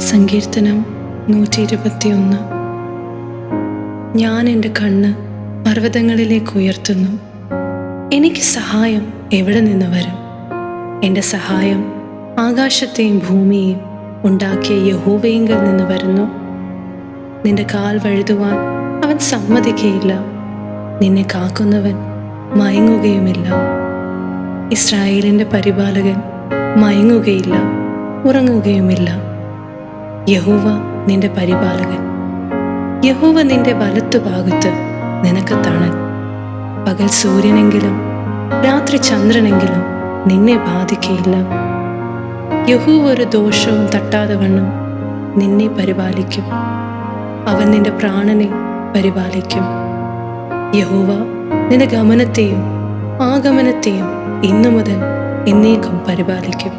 സങ്കീർത്തനം 121. ഞാൻ എൻ്റെ കണ്ണ് പർവ്വതങ്ങളിലേക്ക് ഉയർത്തുന്നു. എനിക്ക് സഹായം എവിടെ നിന്ന് വരും? എൻ്റെ സഹായം ആകാശത്തെയും ഭൂമിയെയും ഉണ്ടാക്കിയ യഹോവയിങ്കൽ നിന്ന് വരുന്നു. നിന്റെ കാൽ വഴുതുവാൻ അവൻ സമ്മതിക്കുകയില്ല. നിന്നെ കാക്കുന്നവൻ മയങ്ങുകയുമില്ല. ഇസ്രായേലിൻ്റെ പരിപാലകൻ മയങ്ങുകയില്ല, ഉറങ്ങുകയുമില്ല. യഹോവ നിന്റെ പരിപാലകൻ. യഹോവ നിന്റെ വലത്തുഭാഗത്ത് നിനക്ക് തണൽ. പകൽ സൂര്യനെങ്കിലും രാത്രി ചന്ദ്രനെങ്കിലും നിന്നെ ബാധിക്കയില്ല. യഹോവ ഒരു ദോഷവും തട്ടാതെ വണ്ണം നിന്നെ പരിപാലിക്കും. അവൻ നിന്റെ പ്രാണനെ പരിപാലിക്കും. യഹോവ നിന്റെ ഗമനത്തെയും ആഗമനത്തെയും ഇന്നു മുതൽ എന്നേക്കും പരിപാലിക്കും.